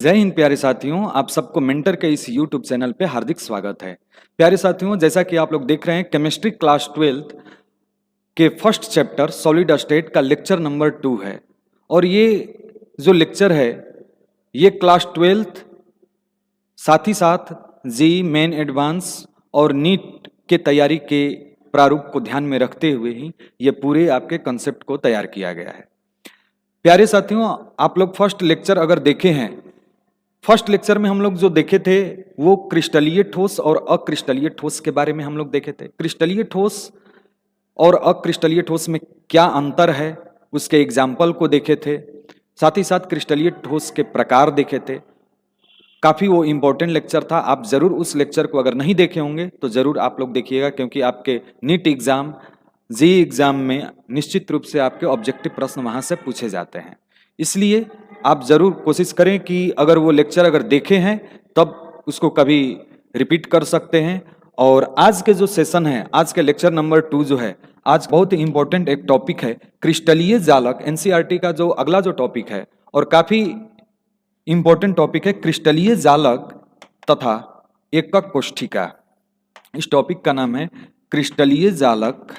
जय हिंद प्यारे साथियों, आप सबको मेंटर के इस यूट्यूब चैनल पे हार्दिक स्वागत है। प्यारे साथियों, जैसा कि आप लोग देख रहे हैं, केमिस्ट्री क्लास 12th के फर्स्ट चैप्टर सॉलिड स्टेट का लेक्चर नंबर 2 है। और ये जो लेक्चर है ये क्लास 12th साथ ही साथ जी मेन एडवांस और नीट के तैयारी के प्रारूप को ध्यान में रखते हुए ही ये पूरे आपके कंसेप्ट को तैयार किया गया है। प्यारे साथियों, आप लोग फर्स्ट लेक्चर अगर देखे हैं, फर्स्ट लेक्चर में हम लोग जो देखे थे वो क्रिस्टलीय ठोस और अक्रिस्टलीय ठोस के बारे में हम लोग देखे थे। क्रिस्टलीय ठोस और अक्रिस्टलीय ठोस में क्या अंतर है उसके एग्जाम्पल को देखे थे, साथ ही साथ क्रिस्टलीय ठोस के प्रकार देखे थे। काफ़ी वो इम्पोर्टेंट लेक्चर था। आप ज़रूर उस लेक्चर को अगर नहीं देखे होंगे तो ज़रूर आप लोग देखिएगा, क्योंकि आपके नीट एग्ज़ाम जी एग्ज़ाम में निश्चित रूप से आपके ऑब्जेक्टिव प्रश्न वहाँ से पूछे जाते हैं। इसलिए आप ज़रूर कोशिश करें कि अगर वो लेक्चर अगर देखे हैं तब उसको कभी रिपीट कर सकते हैं। और आज के जो सेशन है, आज के लेक्चर नंबर 2 जो है, आज बहुत ही इंपॉर्टेंट एक टॉपिक है क्रिस्टलीय जालक। एनसीईआरटी का जो अगला जो टॉपिक है और काफ़ी इंपॉर्टेंट टॉपिक है क्रिस्टलीय जालक तथा एकक कोष्ठिका। इस टॉपिक का नाम है क्रिस्टलीय जालक,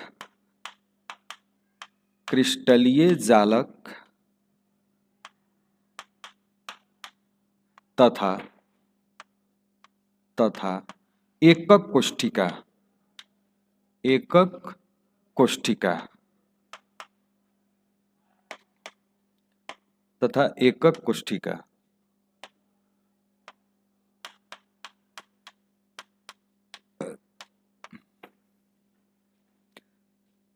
क्रिस्टलीय जालक तथा एकक कोष्ठिका, एकक कोष्ठिका तथा एकक कोष्ठिका।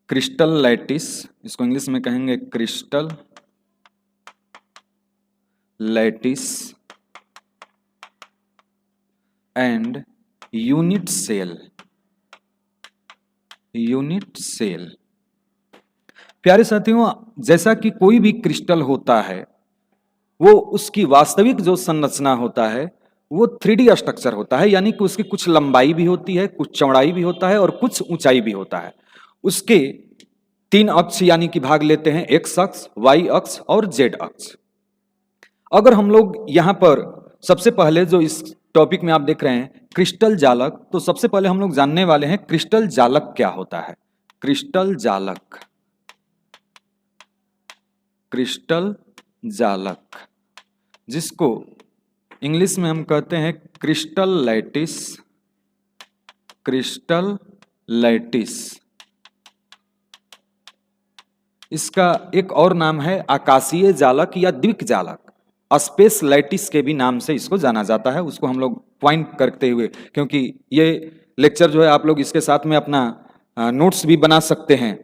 क्रिस्टल लैटिस, इसको इंग्लिश में कहेंगे crystal lattice and unit cell, unit cell. प्यारे साथियों, जैसा कि कोई भी क्रिस्टल होता है वो उसकी वास्तविक जो संरचना होता है वो 3D स्ट्रक्चर होता है, यानी कि उसकी कुछ लंबाई भी होती है, कुछ चौड़ाई भी होता है और कुछ ऊंचाई भी होता है। उसके 3 अक्ष यानी कि भाग लेते हैं, एक्स अक्ष, वाई अक्ष और जेड अक्ष। अगर हम लोग यहाँ पर सबसे पहले जो इस टॉपिक में आप देख रहे हैं क्रिस्टल जालक, तो सबसे पहले हम लोग जानने वाले हैं क्रिस्टल जालक क्या होता है। क्रिस्टल जालक, क्रिस्टल जालक जिसको इंग्लिश में हम कहते हैं क्रिस्टल लैटिस, क्रिस्टल लैटिस। इसका एक और नाम है आकाशीय जालक या द्विक जालक, स्पेस लैटिस के भी नाम से इसको जाना जाता है। उसको हम लोग पॉइंट करते हुए, क्योंकि ये लेक्चर जो है आप लोग इसके साथ में अपना नोट्स भी बना सकते हैं,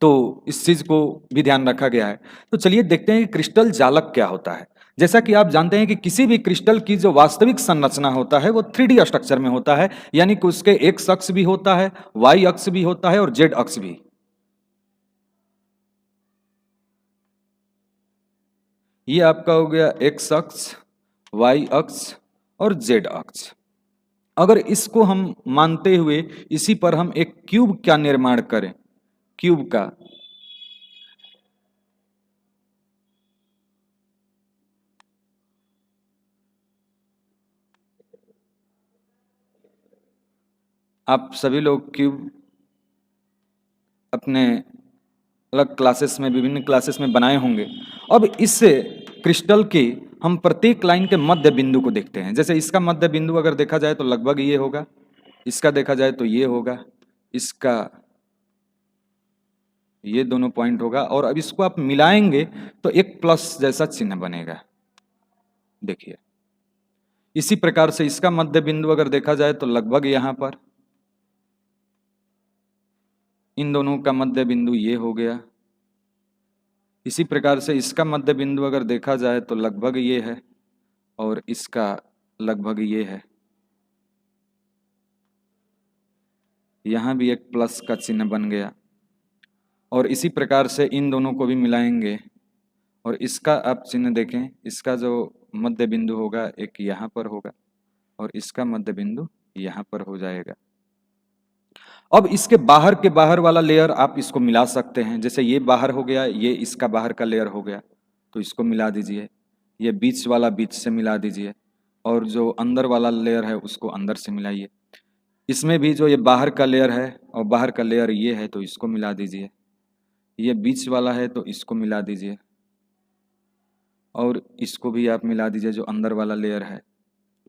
तो इस चीज को भी ध्यान रखा गया है। तो चलिए देखते हैं कि क्रिस्टल जालक क्या होता है। जैसा कि आप जानते हैं कि किसी भी क्रिस्टल की जो वास्तविक संरचना होता है वो 3D स्ट्रक्चर में होता है, यानी कि उसके एक्स अक्ष भी होता है, वाई अक्ष भी होता है और जेड अक्ष भी। ये आपका हो गया एक्स अक्ष, वाई अक्ष और जेड अक्ष। अगर इसको हम मानते हुए इसी पर हम एक क्यूब का निर्माण करें, क्यूब का, आप सभी लोग क्यूब अपने अलग क्लासेस में, विभिन्न क्लासेस में बनाए होंगे। अब इससे क्रिस्टल की हम प्रत्येक लाइन के मध्य बिंदु को देखते हैं। जैसे इसका मध्य बिंदु अगर देखा जाए तो लगभग ये होगा, इसका देखा जाए तो ये होगा, इसका ये दोनों पॉइंट होगा, और अब इसको आप मिलाएंगे तो एक प्लस जैसा चिन्ह बनेगा। देखिए इसी प्रकार से इसका मध्य बिंदु अगर देखा जाए तो लगभग यहां पर, इन दोनों का मध्य बिंदु ये हो गया। इसी प्रकार से इसका मध्य बिंदु अगर देखा जाए तो लगभग ये है और इसका लगभग ये है। यहां भी एक प्लस का चिन्ह बन गया, और इसी प्रकार से इन दोनों को भी मिलाएंगे और इसका आप चिन्ह देखें, इसका जो मध्य बिंदु होगा एक यहाँ पर होगा और इसका मध्य बिंदु यहाँ पर हो जाएगा। अब इसके बाहर के बाहर वाला लेयर आप इसको मिला सकते हैं। जैसे ये बाहर हो गया, ये इसका बाहर का लेयर हो गया, तो इसको मिला दीजिए। ये बीच वाला बीच से मिला दीजिए, और जो अंदर वाला लेयर है उसको अंदर से मिलाइए। इसमें भी जो ये बाहर का लेयर है और बाहर का लेयर ये है, तो इसको मिला दीजिए। ये बीच वाला है तो इसको मिला दीजिए, और इसको भी आप मिला दीजिए जो अंदर वाला लेयर है।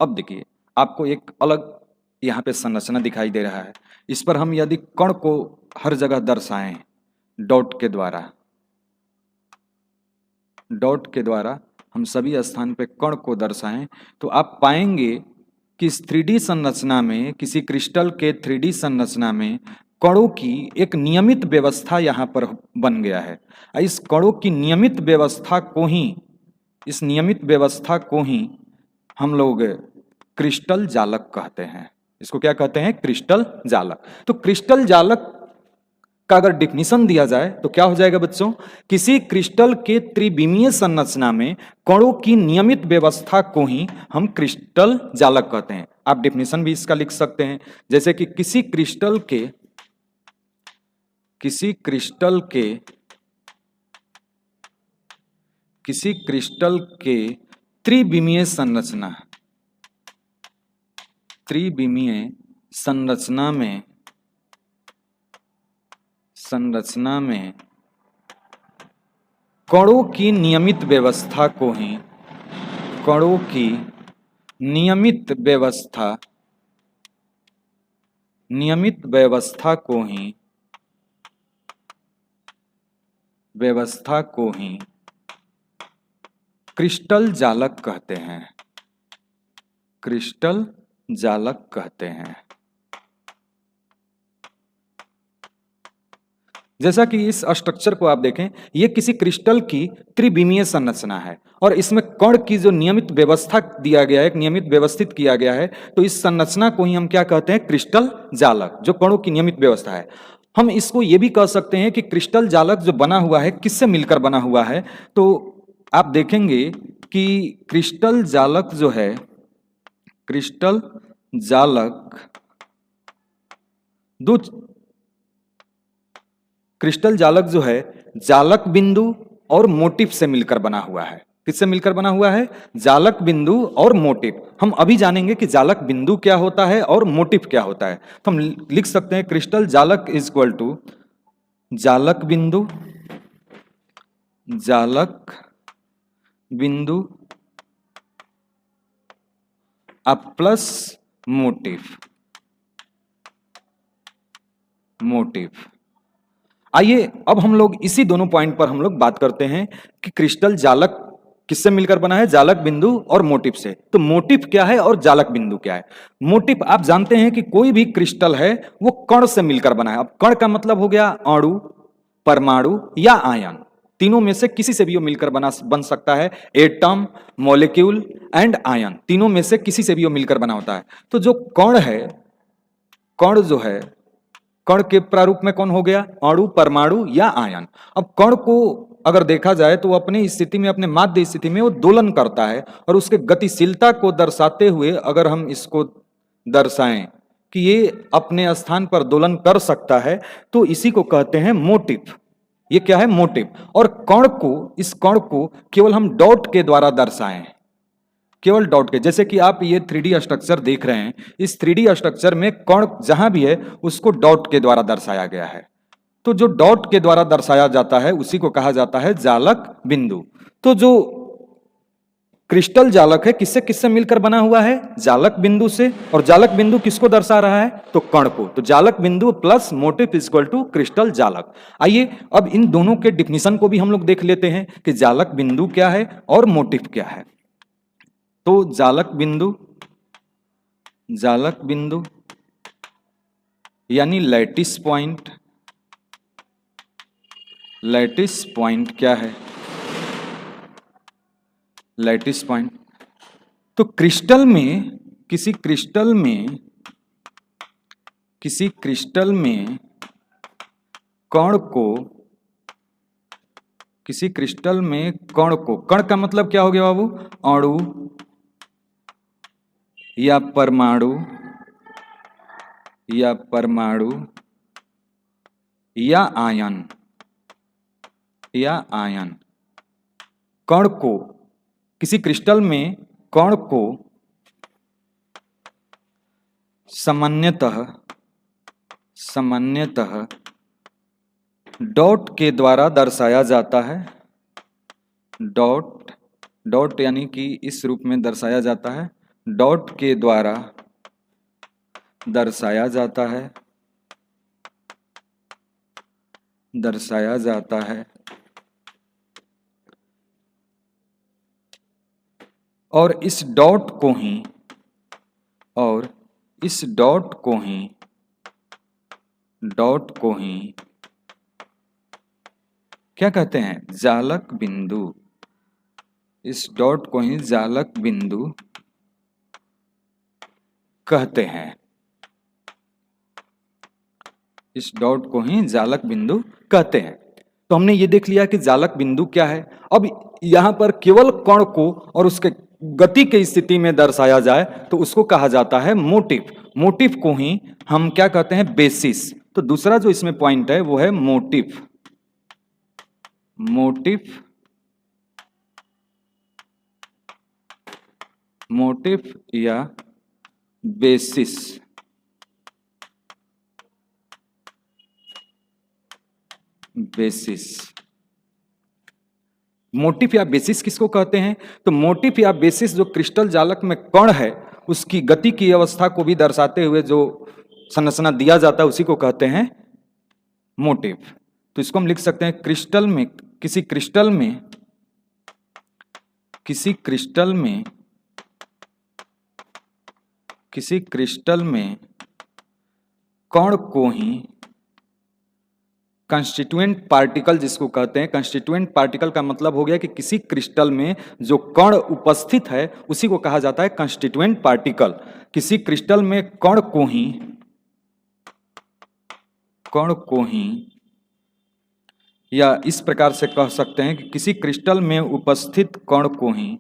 अब देखिए आपको एक अलग यहाँ पे संरचना दिखाई दे रहा है। इस पर हम यदि कण को हर जगह दर्शाएं डॉट के द्वारा, डॉट के द्वारा हम सभी स्थान पे कण को दर्शाएं, तो आप पाएंगे कि इस 3D संरचना में, किसी क्रिस्टल के 3D संरचना में कणों की एक नियमित व्यवस्था यहाँ पर बन गया है। इस कणों की नियमित व्यवस्था को ही, इस नियमित व्यवस्था को ही हम लोग क्रिस्टल जालक कहते हैं। इसको क्या कहते हैं? क्रिस्टल जालक। तो क्रिस्टल जालक का अगर डिफिनीशन दिया जाए तो क्या हो जाएगा बच्चों? किसी क्रिस्टल के त्रिविमीय संरचना में कणों की नियमित व्यवस्था को ही हम क्रिस्टल जालक कहते हैं। आप डिफिनीशन भी इसका लिख सकते हैं, जैसे कि किसी क्रिस्टल के त्रिविमीय संरचना में कणों की नियमित व्यवस्था को ही, कणों की नियमित व्यवस्था को ही क्रिस्टल जालक कहते हैं। क्रिस्टल जालक कहते हैं। जैसा कि इस स्ट्रक्चर को आप देखें, यह किसी क्रिस्टल की त्रिविमीय संरचना है और इसमें कण की जो नियमित व्यवस्था दिया गया है, एक नियमित व्यवस्थित किया गया है, तो इस संरचना को ही हम क्या कहते हैं? क्रिस्टल जालक, जो कणों की नियमित व्यवस्था है। हम इसको यह भी कह सकते हैं कि क्रिस्टल जालक जो बना हुआ है किससे मिलकर बना हुआ है? तो आप देखेंगे कि क्रिस्टल जालक जो है, क्रिस्टल जालक दो, क्रिस्टल जालक जो है जालक बिंदु और मोटिफ से मिलकर बना हुआ है। किससे मिलकर बना हुआ है? जालक बिंदु और मोटिफ। हम अभी जानेंगे कि जालक बिंदु क्या होता है और मोटिफ क्या होता है। तो हम लिख सकते हैं क्रिस्टल जालक इज इक्वल टू जालक बिंदु प्लस मोटिफ। आइए अब हम लोग इसी दोनों पॉइंट पर हम लोग बात करते हैं कि क्रिस्टल जालक किससे मिलकर बना है? जालक बिंदु और मोटिफ से। तो मोटिफ क्या है और जालक बिंदु क्या है? मोटिफ आप जानते हैं कि कोई भी क्रिस्टल है वो कण से मिलकर बना है। अब कण का मतलब हो गया अणु, परमाणु या आयन, तीनों में से किसी से भी वो मिलकर बन सकता है। एटम, मॉलिक्यूल एंड आयन, तीनों में से किसी से भी वो मिलकर बना होता है। तो जो कण है, कण जो है, कण के प्रारूप में कौन हो गया? अणु, परमाणु या आयन। अब कण को अगर देखा जाए तो अपनी स्थिति में, अपने माध्य स्थिति में वो दोलन करता है, और उसके गतिशीलता को दर्शाते हुए अगर हम इसको दर्शाएं कि ये अपने स्थान पर दोलन कर सकता है, तो इसी को कहते हैं मोटिफ। ये क्या है? मोटिफ। और कण को, इस कण को केवल हम डॉट के द्वारा दर्शाएं, केवल डॉट के। जैसे कि आप ये 3D स्ट्रक्चर देख रहे हैं, इस 3D स्ट्रक्चर में कण जहां भी है उसको डॉट के द्वारा दर्शाया गया है। तो जो डॉट के द्वारा दर्शाया जाता है उसी को कहा जाता है जालक बिंदु। तो जो क्रिस्टल जालक है किससे किससे मिलकर बना हुआ है? जालक बिंदु से। और जालक बिंदु किसको दर्शा रहा है? तो कण को। तो जालक बिंदु plus motif is equal to crystal जालक। आइए अब इन दोनों के डिफिनीशन को भी हम लोग देख लेते हैं कि जालक बिंदु क्या है और मोटिफ क्या है। तो जालक बिंदु यानी लैटिस पॉइंट क्या है? Lattice point. तो क्रिस्टल में, किसी क्रिस्टल में कण को, किसी क्रिस्टल में कण को, कण का मतलब क्या हो गया बाबू? अणु या परमाणु या आयन, कण को किसी क्रिस्टल में कण को सामान्यतः डॉट के द्वारा दर्शाया जाता है। डॉट यानी कि इस रूप में दर्शाया जाता है, डॉट के द्वारा दर्शाया जाता है और इस डॉट को ही क्या कहते हैं? जालक बिंदु। इस डॉट को ही जालक बिंदु कहते हैं। इस डॉट को ही जालक बिंदु कहते हैं। तो हमने ये देख लिया कि जालक बिंदु क्या है। अब यहां पर केवल कण को और उसके गति की स्थिति में दर्शाया जाए तो उसको कहा जाता है मोटिव। मोटिव को ही हम क्या कहते हैं? बेसिस। तो दूसरा जो इसमें पॉइंट है वो है मोटिव। मोटिव या बेसिस। मोटिव या बेसिस किसको कहते हैं? तो मोटिव या बेसिस जो क्रिस्टल जालक में कण है उसकी गति की अवस्था को भी दर्शाते हुए जो संरचना दिया जाता है उसी को कहते हैं मोटिव। तो इसको हम लिख सकते हैं किसी क्रिस्टल में कण को ही कंस्टिट्यूएंट पार्टिकल जिसको कहते हैं। कंस्टिट्यूएंट पार्टिकल का मतलब हो गया कि किसी क्रिस्टल में जो कण उपस्थित है उसी को कहा जाता है कंस्टिट्यूएंट पार्टिकल। किसी क्रिस्टल में कण को ही या इस प्रकार से कह सकते हैं कि किसी क्रिस्टल में उपस्थित कण को ही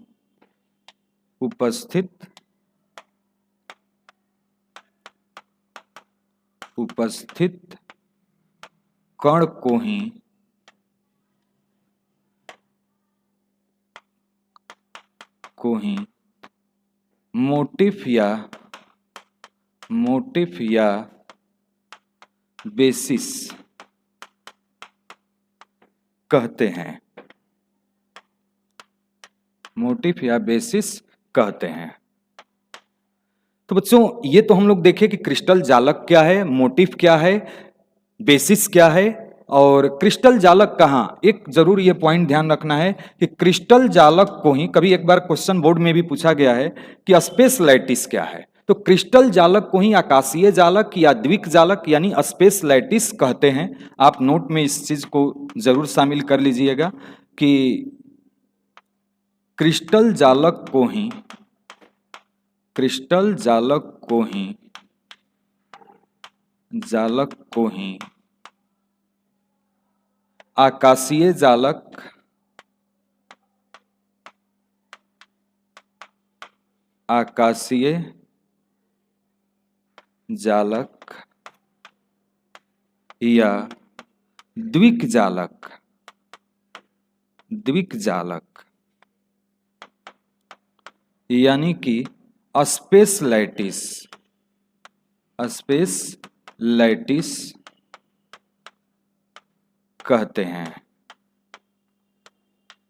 मोटिव या बेसिस कहते हैं। मोटिव या बेसिस कहते हैं। तो बच्चों ये तो हम लोग देखे कि क्रिस्टल जालक क्या है, मोटिव क्या है, बेसिस क्या है और क्रिस्टल जालक कहाँ। एक जरूर ये पॉइंट ध्यान रखना है कि क्रिस्टल जालक को ही कभी एक बार क्वेश्चन बोर्ड में भी पूछा गया है कि स्पेस लैटिस क्या है। तो क्रिस्टल जालक को ही आकाशीय जालक या द्विक जालक यानी स्पेस लैटिस कहते हैं। आप नोट में इस चीज को जरूर शामिल कर लीजिएगा कि क्रिस्टल जालक को ही आकाशीय जालक या द्विक जालक यानी कि स्पेस लैटिस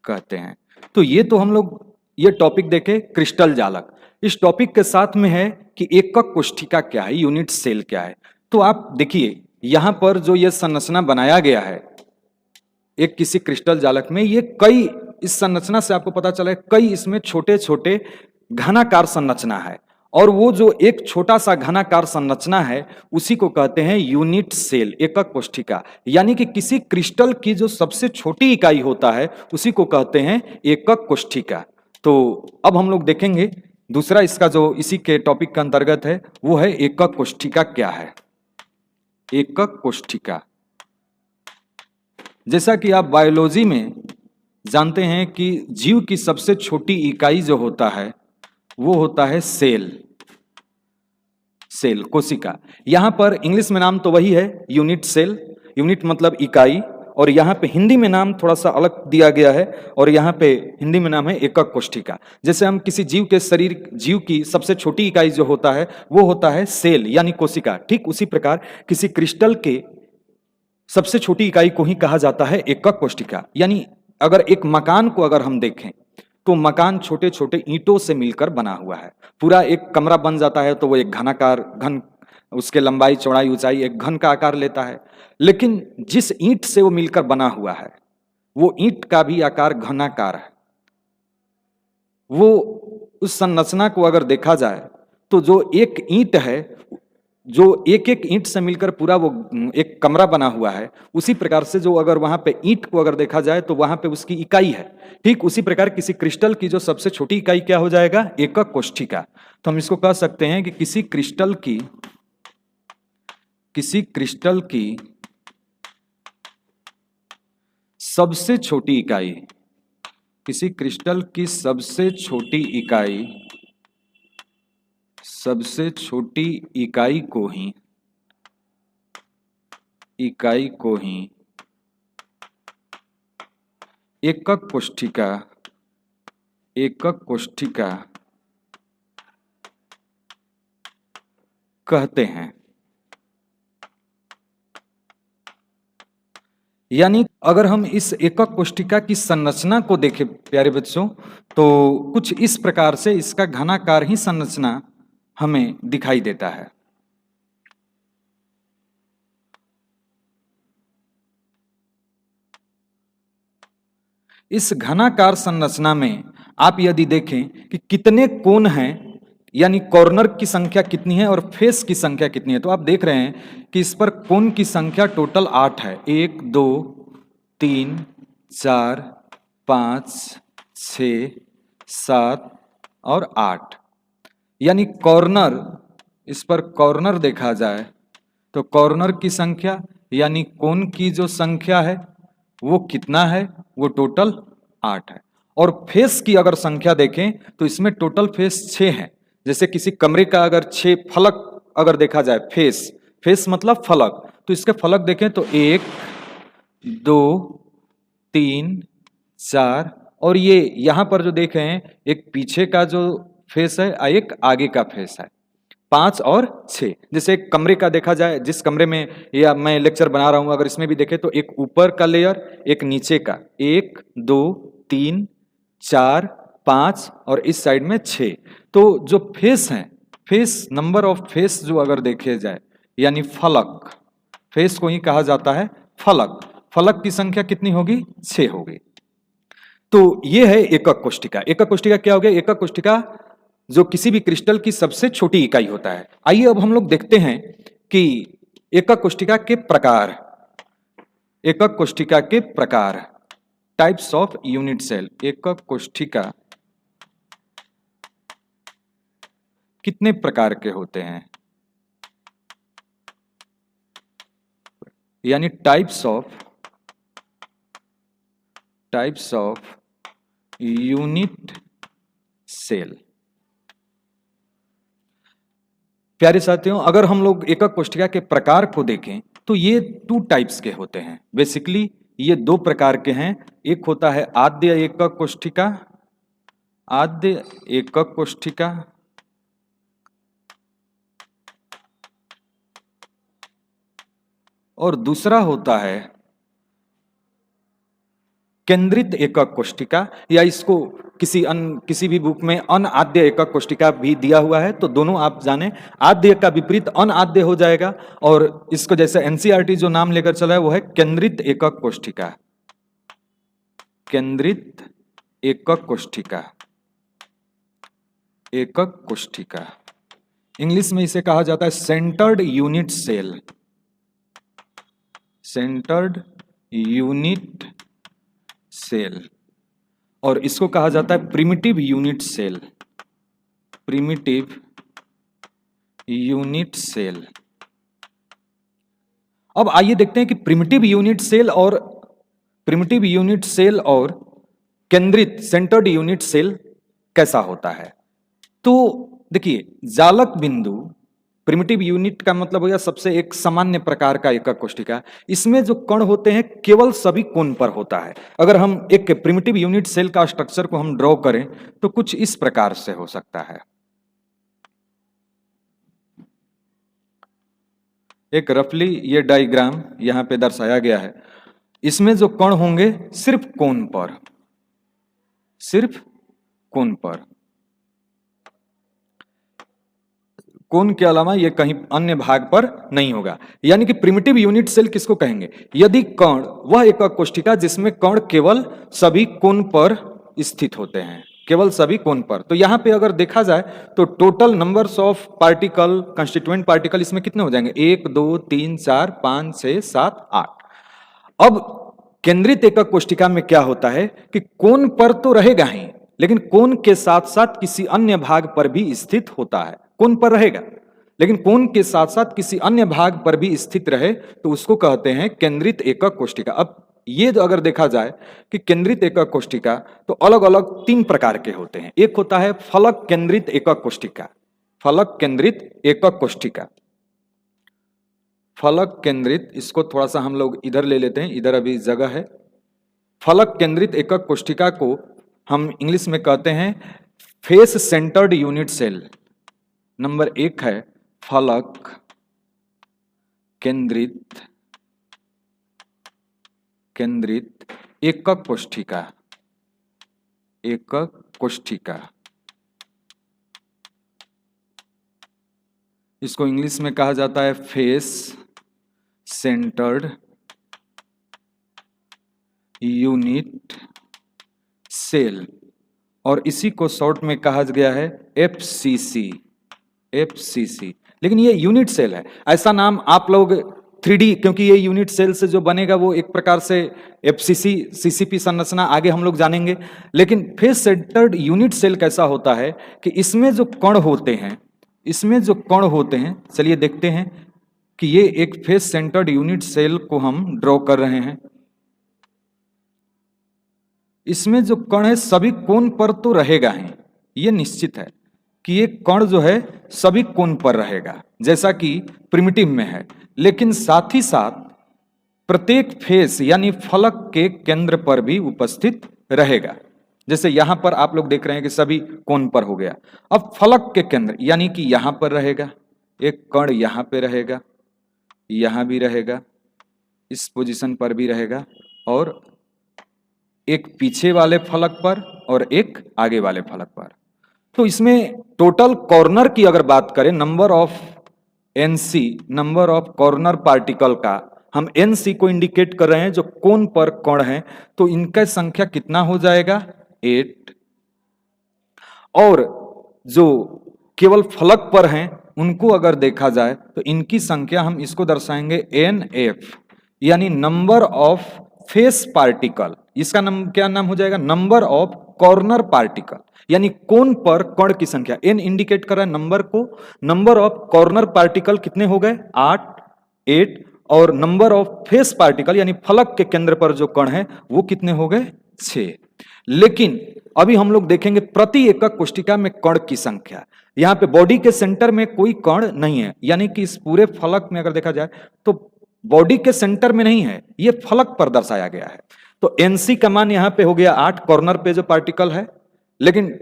कहते हैं। तो ये तो हम लोग ये टॉपिक देखे क्रिस्टल जालक। इस टॉपिक के साथ में है कि एकक कोष्ठिका क्या है, यूनिट सेल क्या है। तो आप देखिए यहां पर जो ये संरचना बनाया गया है एक किसी क्रिस्टल जालक में, ये कई, इस संरचना से आपको पता चला है कई इसमें छोटे छोटे घनाकार संरचना है और वो जो एक छोटा सा घनाकार संरचना है उसी को कहते हैं यूनिट सेल, एकक कोष्ठिका। यानी कि किसी क्रिस्टल की जो सबसे छोटी इकाई होता है उसी को कहते हैं एकक कोष्ठिका। तो अब हम लोग देखेंगे दूसरा इसका जो इसी के टॉपिक का अंतर्गत है वो है एकक कोष्ठिका क्या है। एकक कोष्ठिका, जैसा कि आप बायोलॉजी में जानते हैं कि जीव की सबसे छोटी इकाई जो होता है वो होता है सेल, कोशिका। यहां पर इंग्लिश में नाम तो वही है यूनिट सेल। यूनिट मतलब इकाई और यहाँ पे हिंदी में नाम थोड़ा सा अलग दिया गया है, और यहाँ पे हिंदी में नाम है एकक कोशिका। जैसे हम किसी जीव के शरीर, जीव की सबसे छोटी इकाई जो होता है वो होता है सेल यानी कोशिका, ठीक उसी प्रकार किसी क्रिस्टल के सबसे छोटी इकाई को ही कहा जाता है एकक कोशिका। यानी अगर एक मकान को अगर हम देखें तो मकान छोटे छोटे ईंटों से मिलकर बना हुआ है। पूरा एक कमरा बन जाता है तो वो एक घन, उसके लंबाई चौड़ाई ऊंचाई एक घन का आकार लेता है। लेकिन जिस ईंट से वो मिलकर बना हुआ है वो ईंट का भी आकार घनाकार है। वो उस संरचना को अगर देखा जाए तो जो एक ईंट है, जो एक एक ईंट से मिलकर पूरा वो एक कमरा बना हुआ है, उसी प्रकार से जो अगर वहां पे ईंट को अगर देखा जाए तो वहां पे उसकी इकाई है। ठीक उसी प्रकार किसी क्रिस्टल की जो सबसे छोटी इकाई क्या हो जाएगा, एकक कोशिका। तो हम इसको कह सकते हैं कि किसी क्रिस्टल की सबसे छोटी इकाई, किसी क्रिस्टल की सबसे छोटी इकाई को ही एकक कोशिका कहते हैं। यानी अगर हम इस एकक कोशिका की संरचना को देखें प्यारे बच्चों, तो कुछ इस प्रकार से इसका घनाकार ही संरचना हमें दिखाई देता है। इस घनाकार संरचना में आप यदि देखें कि कितने कोण हैं, यानी कॉर्नर की संख्या कितनी है और फेस की संख्या कितनी है, तो आप देख रहे हैं कि इस पर कोण की संख्या टोटल 8 है। 1 2 3 4 5 6 7 और 8। यानी कॉर्नर, इस पर कॉर्नर देखा जाए तो कॉर्नर की संख्या यानी कोण की जो संख्या है वो कितना है, वो टोटल 8 है। और फेस की अगर संख्या देखें तो इसमें टोटल फेस 6 है। जैसे किसी कमरे का अगर 6 फलक अगर देखा जाए, फेस मतलब फलक, तो इसके फलक देखें तो 1 2 3 4, और ये यहां पर जो देख रहे हैं एक पीछे का जो फेस है, एक आगे का फेस है, 5 और 6। जैसे एक कमरे का देखा जाए, जिस कमरे में या मैं लेक्चर बना रहा हूं, अगर इसमें भी देखें तो एक ऊपर का लेयर, एक नीचे का, 1 2 3 4 5 और इस साइड में 6। तो जो फेस हैं, फेस नंबर ऑफ फेस जो अगर देखे जाए यानी फलक, फेस को ही कहा जाता है फलक। फलक की संख्या कितनी होगी, 6 होगी। तो ये है एकक कोशिका। एकक कोशिका क्या हो गया, एकक कोशिका जो किसी भी क्रिस्टल की सबसे छोटी इकाई होता है। आइए अब हम लोग देखते हैं कि एकक कोशिका के प्रकार, टाइप्स ऑफ यूनिट सेल। एकक कोशिका कितने प्रकार के होते हैं, यानी टाइप्स ऑफ यूनिट सेल। प्यारे साथियों, अगर हम लोग एकक कोशिका के प्रकार को देखें तो ये 2 टाइप्स के होते हैं। बेसिकली ये 2 प्रकार के हैं। एक होता है आद्य एकक कोशिका, और दूसरा होता है केंद्रित एकक कोशिका, या इसको किसी भी बुक में अनाद्य एकक कोशिका भी दिया हुआ है। तो दोनों आप जाने, आद्य का विपरीत अनाद्य हो जाएगा, और इसको जैसे एनसीईआरटी जो नाम लेकर चला है वो है केंद्रित एकक कोशिका। केंद्रित एकक कोशिका, इंग्लिश में इसे कहा जाता है सेंटर्ड यूनिट सेल, और इसको कहा जाता है प्रिमिटिव यूनिट सेल। अब आइए देखते हैं कि प्रिमिटिव यूनिट सेल और केंद्रित सेंटर्ड यूनिट सेल कैसा होता है। तो देखिए, जालक बिंदु प्रिमिटिव यूनिट का मतलब हो गया सबसे एक सामान्य प्रकार का एकक कोष्ठिका। इसमें जो कण होते हैं केवल सभी कोण पर होता है। अगर हम एक प्रिमिटिव यूनिट सेल का स्ट्रक्चर को हम ड्रॉ करें तो कुछ इस प्रकार से हो सकता है। एक रफली ये डायग्राम यहां पे दर्शाया गया है। इसमें जो कण होंगे सिर्फ कोण पर, सिर्फ कोण पर, कोण के अलावा ये कहीं अन्य भाग पर नहीं होगा। यानी कि प्रिमिटिव यूनिट सेल किसको कहेंगे? यदि कण वह एकक कोष्ठिका जिसमें कण केवल सभी कोण पर स्थित होते हैं, केवल सभी कोण पर। तो यहां पे अगर देखा जाए तो total numbers of particle, constituent particle इसमें कितने हो जाएंगे? 1 2 3 4 5 6 7 8। अब केंद्रित एकक कोष्ठिका में क्या होता है कि कोण पर तो रहेगा ही, लेकिन कोण के साथ साथ किसी अन्य भाग पर भी स्थित होता है। कोण पर रहेगा लेकिन कोण के साथ साथ किसी अन्य भाग पर भी स्थित रहे तो उसको कहते हैं केंद्रित एकक कोष्ठिका। अब ये जो अगर देखा जाए कि केंद्रित एकक कोष्ठिका तो अलग अलग 3 प्रकार के होते हैं। एक होता है फलक केंद्रित एकक कोष्ठिका, फलक केंद्रित एकक कोष्ठिका, फलक केंद्रित, इसको थोड़ा सा हम लोग इधर ले लेते हैं, इधर अभी जगह है। फलक केंद्रित एकक कोष्ठिका को हम इंग्लिश में कहते हैं face centred unit cell. Number 1 है फलक केंद्रित एकक कोष्ठिका, एकक कोष्ठिका। इसको इंग्लिश में कहा जाता है फेस सेंटर्ड यूनिट सेल और इसी को शॉर्ट में कहा गया है एफसीसी, एफसीसी। लेकिन ये यूनिट सेल है, ऐसा नाम आप लोग 3D, क्योंकि ये यूनिट सेल से जो बनेगा वो एक प्रकार से एफसीसी सीसीपी संरचना आगे हम लोग जानेंगे। लेकिन फेस सेंटर्ड यूनिट सेल कैसा होता है कि इसमें जो कण होते हैं, इसमें जो कण होते हैं, चलिए देखते हैं कि ये एक फेस सेंटर्ड यूनिट सेल को हम ड्रॉ कर रहे हैं। इसमें जो कण है सभी कोण पर तो रहेगा ही, ये निश्चित है कि ये कण जो है सभी कोण पर रहेगा जैसा कि प्रिमिटिव में है, लेकिन साथ ही साथ प्रत्येक फेस यानी फलक के केंद्र पर भी उपस्थित रहेगा। जैसे यहां पर आप लोग देख रहे हैं कि सभी कोण पर हो गया। अब फलक के केंद्र यानी कि यहां पर रहेगा एक कण, यहां पे रहेगा, यहां भी रहेगा, इस पोजीशन पर भी रहेगा, और एक पीछे वाले फलक पर और एक आगे वाले फलक पर। तो इसमें टोटल कॉर्नर की अगर बात करें, number of NC, number of corner particle का हम एनसी को इंडिकेट कर रहे हैं जो कोण पर कण है, तो इनका संख्या कितना हो जाएगा? 8। और जो केवल फलक पर हैं उनको अगर देखा जाए तो इनकी संख्या हम इसको दर्शाएंगे NF, यानी नंबर ऑफ फेस पार्टिकल। इसका क्या नाम हो जाएगा? नंबर ऑफ कॉर्नर पार्टिकल, यानी कोण पर कण की संख्या। N इंडिकेट कर रहा है नंबर को, नंबर ऑफ कॉर्नर पार्टिकल कितने हो गए? 8, और नंबर ऑफ फेस पार्टिकल यानी फलक के केंद्र पर जो कण है वो कितने हो गए? 6। लेकिन अभी हम लोग देखेंगे प्रति एकक कोष्ठिका में कण की संख्या। यहां पे बॉडी के सेंटर में कोई कण नहीं है, यानी कि इस पूरे फलक में अगर देखा जाए तो बॉडी के सेंटर में नहीं है, ये फलक पर दर्शाया गया है। तो एनसी का मान यहां पे हो गया 8 कॉर्नर पे जो पार्टिकल है, लेकिन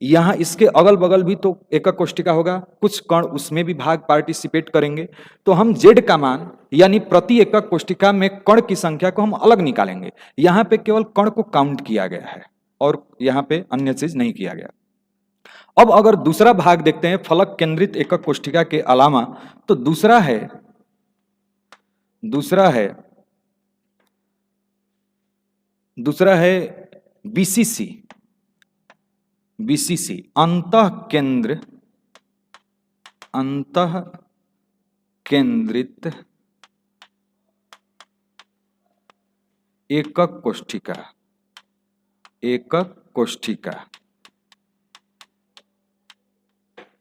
यहां इसके अगल बगल भी तो एकक कोष्ठिका होगा, कुछ कण उसमें भी भाग पार्टिसिपेट करेंगे। तो हम जेड का मान यानी प्रति एकक कोष्ठिका में कण की संख्या को हम अलग निकालेंगे। यहां पे केवल कण को काउंट किया गया है और यहां पे अन्य चीज नहीं किया गया। अब अगर दूसरा भाग देखते हैं फलक केंद्रित एकक कोष्ठिका के अलावा, तो दूसरा है बीसीसी, बीसीसी अंतः केंद्रित एकक कोष्ठिका, एकक कोष्ठिका।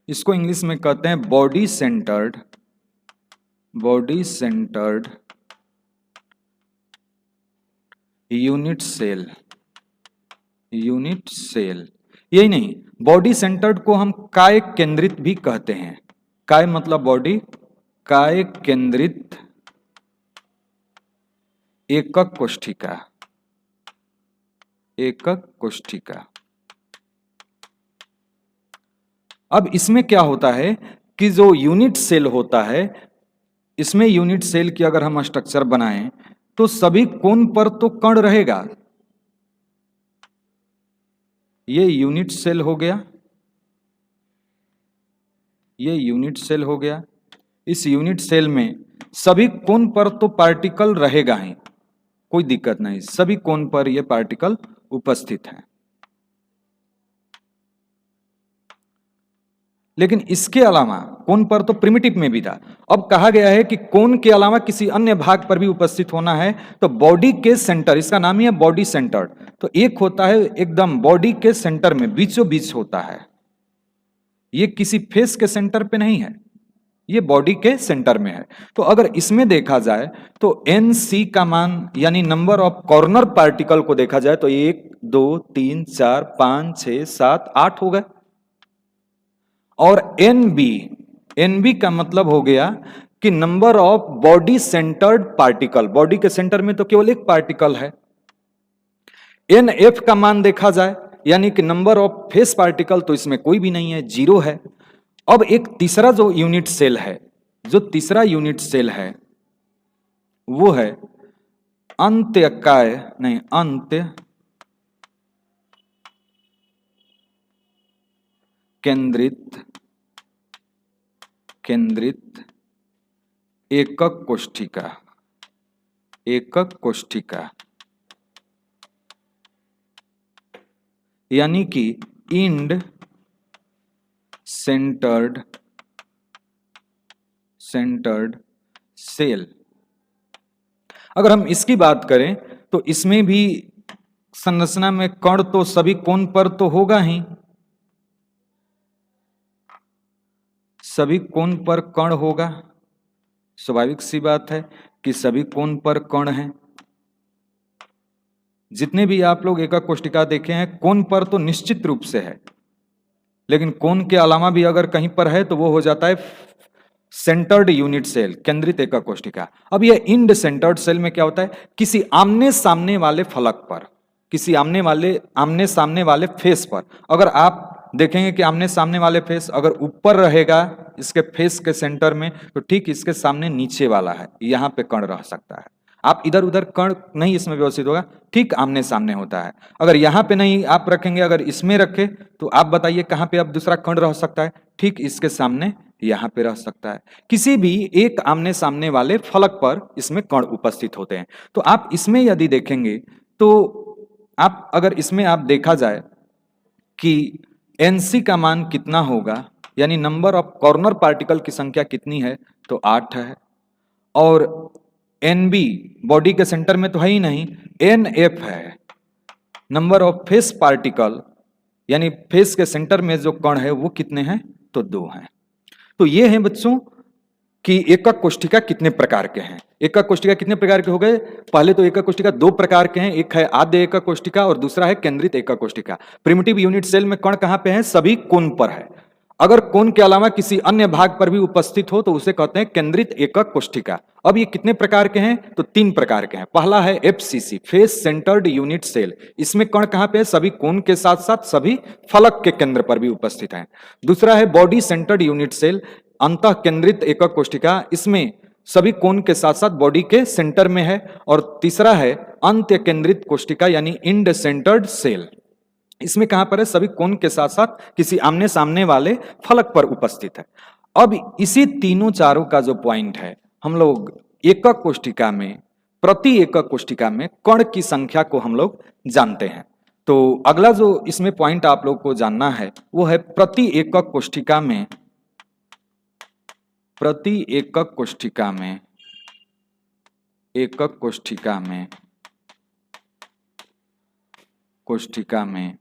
इसको इंग्लिश में कहते हैं बॉडी सेंटर्ड यूनिट सेल, यही नहीं, बॉडी सेंटर्ड को हम काय केंद्रित भी कहते हैं, काय मतलब बॉडी, काय केंद्रित एकक कोशिका, एकक कोशिका। अब इसमें क्या होता है कि जो यूनिट सेल होता है, इसमें यूनिट सेल की अगर हम स्ट्रक्चर बनाएं तो सभी कोण पर तो कण रहेगा। ये यूनिट सेल हो गया, ये यूनिट सेल हो गया। इस यूनिट सेल में सभी कोण पर तो पार्टिकल रहेगा ही, कोई दिक्कत नहीं, सभी कोण पर ये पार्टिकल उपस्थित है। लेकिन इसके अलावा कोण पर तो प्रिमिटिव में भी था, अब कहा गया है कि कोण के अलावा किसी अन्य भाग पर भी उपस्थित होना है तो बॉडी के सेंटर, इसका नाम ही है बॉडी सेंटर्ड। तो एक होता है एकदम बॉडी के सेंटर में, बीचों बीच होता है, ये किसी फेस के सेंटर पे नहीं है, ये बॉडी के सेंटर में है। तो अगर इसमें देखा जाए तो NC का मान यानी नंबर ऑफ कॉर्नर पार्टिकल को देखा जाए तो 1 2 3 4 5 6 7 8 हो गए। और NB का मतलब हो गया कि number of body centred particle, body के सेंटर में तो केवल एक पार्टिकल है। NF का मान देखा जाए यानी कि नंबर ऑफ फेस पार्टिकल, तो इसमें कोई भी नहीं है, 0 है। अब एक तीसरा जो यूनिट सेल है, जो तीसरा यूनिट सेल है वो है अंत्यकाय, नहीं अंत्य केंद्रित एकक कोशिका, एकक कोशिका यानी कि इंड सेंटर्ड सेल। अगर हम इसकी बात करें तो इसमें भी संरचना में कण तो सभी कोण पर तो होगा ही, सभी कोण पर कण होगा, स्वाभाविक सी बात है कि सभी कोण पर कण हैं। जितने भी आप लोग एकक कोशिका देखे हैं कोण पर तो निश्चित रूप से है, लेकिन कोण के अलावा भी अगर कहीं पर है तो वो हो जाता है सेंटर्ड यूनिट सेल, केंद्रित एकक कोशिका। अब ये इंड सेंटर्ड सेल में क्या होता है, किसी आमने सामने वाले फलक पर, किसी आमने सामने वाले फेस पर, अगर आप देखेंगे कि आमने सामने वाले फेस अगर ऊपर रहेगा इसके फेस के सेंटर में तो ठीक इसके सामने नीचे वाला है, यहां पे कण रह सकता है। आप इधर उधर कण नहीं इसमें व्यवस्थित होगा, ठीक आमने सामने होता है। अगर यहां पे नहीं आप रखेंगे, अगर इसमें रखे तो आप बताइए कहां पे अब दूसरा कण रह सकता है, ठीक इसके सामने यहां पे रह सकता है। किसी भी एक आमने सामने वाले फलक पर इसमें कण उपस्थित होते हैं। तो आप इसमें यदि देखेंगे तो आप अगर इसमें आप देखा जाए कि NC का मान कितना होगा, यानी नंबर ऑफ कॉर्नर पार्टिकल की संख्या कितनी है, तो 8 है। और NB बॉडी के सेंटर में तो है ही नहीं, NF है, नंबर ऑफ फेस पार्टिकल यानी फेस के सेंटर में जो कण है वो कितने हैं, तो 2 हैं। तो ये हैं बच्चों कि एकक कोशिका कितने प्रकार के हैं। एकक कोशिका कितने प्रकार के हो गए, पहले तो एकक कोशिका 2 प्रकार के हैं, एक है आद्य एकक कोशिका और दूसरा है केंद्रित एकक कोशिका। प्रिमिटिव यूनिट सेल में कण कहां पे है, सभी कोण पर है। अगर कोण के अलावा किसी अन्य भाग पर भी उपस्थित हो तो उसे कहते हैं केंद्रित एकक कोशिका। अब ये कितने प्रकार के हैं, तो 3 प्रकार के हैं। पहला है FCC, face centred unit cell, इसमें कण कहां पे है, सभी कोण के साथ साथ सभी फलक के केंद्र पर भी उपस्थित हैं। दूसरा है बॉडी सेंटर्ड यूनिट सेल, अंतः केंद्रित एकक कोशिका, इसमें सभी कोण के साथ साथ बॉडी के सेंटर में है। और तीसरा है अंत्य केंद्रित कोशिका यानी इंड सेंटर्ड सेल, इसमें कहां पर है, सभी कोण के साथ साथ किसी आमने सामने वाले फलक पर उपस्थित है। अब इसी तीनों चारों का जो पॉइंट है, हम लोग एकक कोशिका में, प्रति एकक कोशिका में कण की संख्या को हम लोग जानते हैं। तो अगला जो इसमें पॉइंट आप लोग को जानना है वो है प्रति एकक कोशिका में, प्रति एकक कोशिका में, एकक कोशिका में, कोशिका में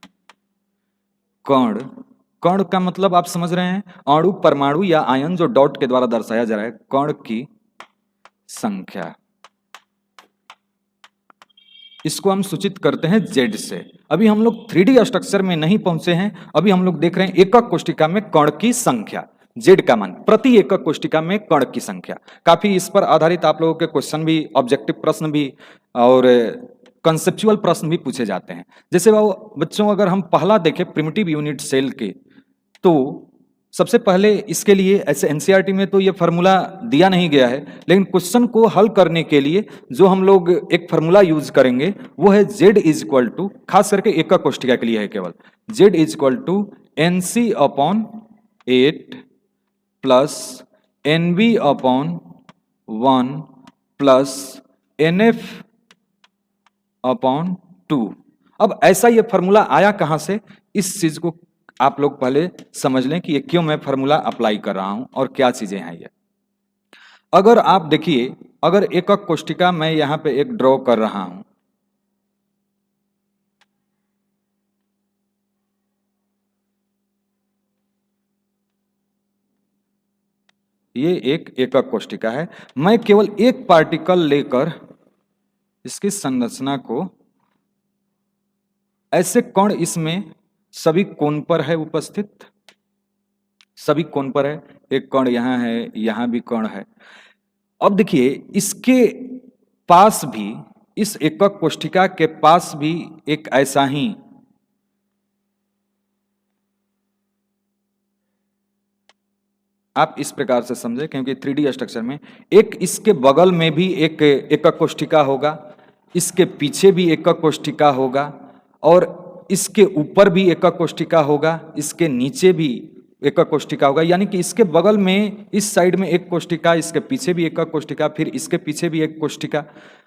कण, कण का मतलब आप समझ रहे हैं, अणु, परमाणु या आयन जो डॉट के द्वारा दर्शाया जा रहा है, कण की संख्या, इसको हम सूचित करते हैं Z से। अभी हम लोग 3D स्ट्रक्चर में नहीं पहुंचे हैं, अभी हम लोग देख रहे हैं एकक कोशिका में कण की संख्या। जेड का मान प्रति एकक कोष्टिका में कण की संख्या। काफी इस पर आधारित आप लोगों के क्वेश्चन भी, ऑब्जेक्टिव प्रश्न भी और कंसेप्चुअल प्रश्न भी पूछे जाते हैं। जैसे वो बच्चों अगर हम पहला देखें प्रिमिटिव यूनिट सेल के, तो सबसे पहले इसके लिए ऐसे एनसीईआरटी में तो ये फार्मूला दिया नहीं गया है, लेकिन क्वेश्चन को हल करने के लिए जो हम लोग एक फार्मूला यूज करेंगे वो है z इज इक्वल टू, खास करके एकक कोष्टिका के लिए है केवल, z is equal to NC upon 8 plus NB upon 1 plus NF upon 2। अब ऐसा ये फार्मूला आया कहां से, इस चीज को आप लोग पहले समझ लें कि ये क्यों मैं फार्मूला अप्लाई कर रहा हूं और क्या चीजें हैं ये। अगर आप देखिए, अगर एकक कोष्टिका मैं यहां पे एक ड्रॉ कर रहा हूं, ये एक एकक कोष्टिका है, मैं केवल एक पार्टिकल लेकर इसकी संरचना को, ऐसे कण इसमें सभी कोण पर है उपस्थित, सभी कोण पर है, एक कण यहां है, यहां भी कण है। अब देखिए इसके पास भी, इस एकक कोष्टिका के पास भी एक ऐसा ही आप इस प्रकार से समझे, क्योंकि 3D स्ट्रक्चर में एक इसके बगल में भी एक एकक कोष्टिका होगा, इसके पीछे भी एकक कोष्टिका होगा और इसके ऊपर भी एकक कोष्टिका होगा, इसके नीचे भी एकक कोष्टिका होगा। यानी कि इसके बगल में इस साइड में एक कोष्टिका, इसके पीछे भी एकक कोष्टिका, फिर इसके पीछे भी एक कोष्टिका।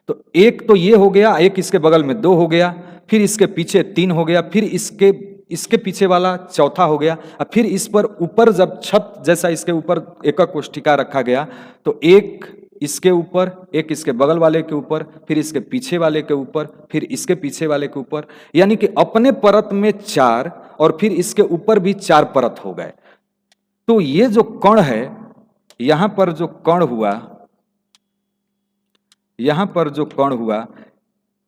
तो एक तो ये हो गया, एक इसके बगल में 2 हो गया, फिर इसके पीछे 3 हो गया, फिर इसके पीछे वाला चौथा हो गया, और फिर इस पर ऊपर जब छत जैसा इसके ऊपर एकक कोष्टिका रखा गया, तो एक इसके ऊपर, एक इसके बगल वाले के ऊपर, फिर इसके पीछे वाले के ऊपर, फिर इसके पीछे वाले के ऊपर, यानी कि अपने परत में 4 और फिर इसके ऊपर भी 4 परत हो गए। तो ये जो कण है, यहां पर जो कण हुआ, यहां पर जो कण हुआ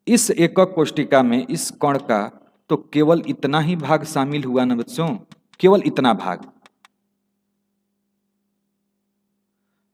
इस एकक कोष्टिका में, इस कण का तो केवल इतना ही भाग शामिल हुआ ना बच्चों, केवल इतना भाग।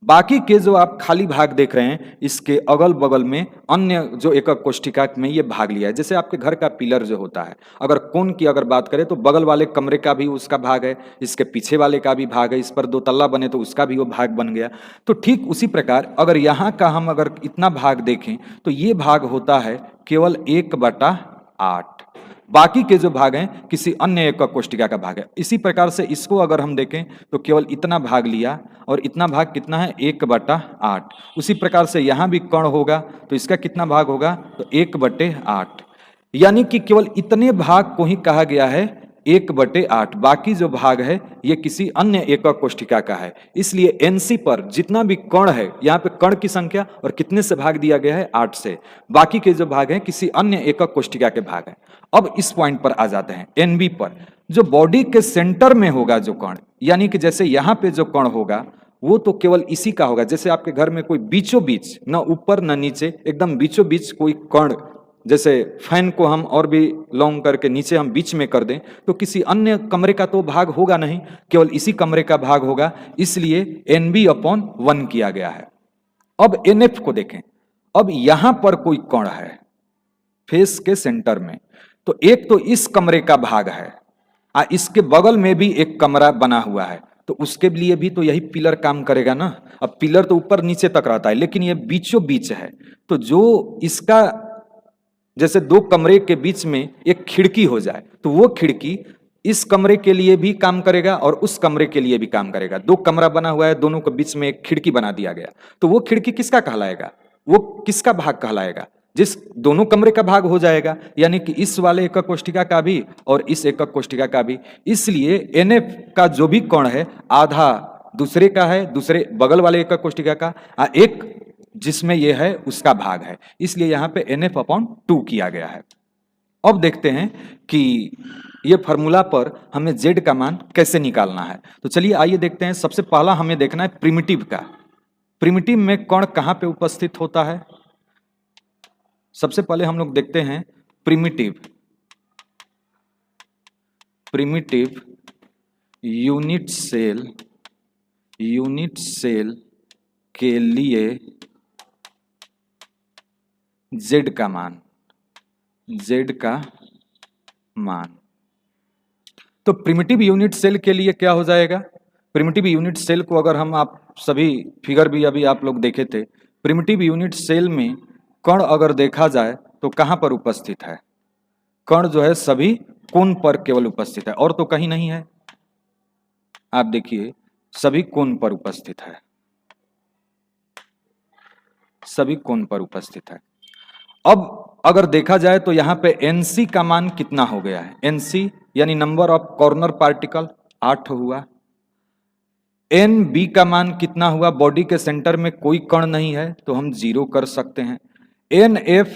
बाकी के जो आप खाली भाग देख रहे हैं, इसके अगल बगल में अन्य जो एकक कोष्टिका में ये भाग लिया है। जैसे आपके घर का पिलर जो होता है, अगर कोण की अगर बात करें तो बगल वाले कमरे का भी उसका भाग है, इसके पीछे वाले का भी भाग है, इस पर 2 तल्ला बने तो उसका भी वो भाग बन गया। तो ठीक उसी प्रकार अगर यहाँ का हम अगर इतना भाग देखें तो ये भाग होता है केवल 1/8, बाकी के जो भाग हैं किसी अन्य एकक कोष्टिका का भाग है। इसी प्रकार से इसको अगर हम देखें तो केवल इतना भाग लिया, और इतना भाग कितना है, 1/8। उसी प्रकार से यहां भी कण होगा तो इसका कितना भाग होगा, तो 1/8, यानी कि केवल इतने भाग को ही कहा गया है 1/8। बाकी जो भाग है ये किसी अन्य एकक कोष्टिका का है। इसलिए एनसी पर जितना भी कण है, यहाँ पे कण की संख्या और कितने से भाग दिया गया है, 8 से। बाकी के जो भाग हैं किसी अन्य एकक कोष्टिका के भाग हैं। अब इस पॉइंट पर आ जाते हैं, एनबी पर, जो बॉडी के सेंटर में होगा जो कण, यानी कि जैसे यहाँ पे जो कण होगा वो तो केवल इसी का होगा। जैसे आपके घर में कोई बीचों बीच, न ऊपर न नीचे, एकदम बीचों बीच कोई कण, जैसे फैन को हम और भी लॉन्ग करके नीचे हम बीच में कर दें तो किसी अन्य कमरे का तो भाग होगा नहीं, केवल इसी कमरे का भाग होगा। इसलिए NB/1 किया गया है। अब NF को देखें, अब यहां पर कोई कण है फेस के सेंटर में, तो एक तो इस कमरे का भाग है, इसके बगल में भी एक कमरा बना हुआ है, तो उसके लिए भी तो यही पिलर काम करेगा ना। अब पिलर तो ऊपर नीचे तक रहता है, लेकिन ये बीचों बीच है, तो जो इसका, जैसे 2 कमरे के बीच में एक खिड़की हो जाए तो वो खिड़की इस कमरे के लिए भी काम करेगा और उस कमरे के लिए भी काम करेगा। 2 कमरा बना हुआ है, दोनों के बीच में एक खिड़की बना दिया गया, तो वो खिड़की किसका कहलाएगा, वो किसका भाग कहलाएगा, जिस दोनों कमरे का भाग हो जाएगा, यानी कि इस वाले एकक कोष्टिका का भी और इस एकक कोष्टिका का भी। इसलिए NF का जो भी कण है आधा दूसरे का है, दूसरे बगल वाले एकक कोष्टिका का, एक जिसमें यह है उसका भाग है, इसलिए यहां पे NF/2 किया गया है। अब देखते हैं कि ये फार्मूला पर हमें Z का मान कैसे निकालना है। तो चलिए आइए देखते हैं। सबसे पहला हमें देखना है प्रिमिटिव का। प्रिमिटिव में कण कहां पे उपस्थित होता है, सबसे पहले हम लोग देखते हैं primitive unit cell unit cell के लिए z का मान, z का मान। तो प्रिमिटिव यूनिट सेल के लिए क्या हो जाएगा? प्रिमिटिव यूनिट सेल को अगर हम, आप सभी फिगर भी अभी आप लोग देखे थे, प्रिमिटिव यूनिट सेल में कण अगर देखा जाए तो कहाँ पर उपस्थित है? कण जो है सभी कोण पर केवल उपस्थित है, और तो कहीं नहीं है। आप देखिए सभी कोण पर उपस्थित है, सभी कोण पर उपस्थित है। अब अगर देखा जाए तो यहाँ पे NC का मान कितना हो गया है? NC यानी नंबर ऑफ कॉर्नर पार्टिकल 8 हुआ। NB का मान कितना हुआ? बॉडी के सेंटर में कोई कण नहीं है तो हम 0 कर सकते हैं। NF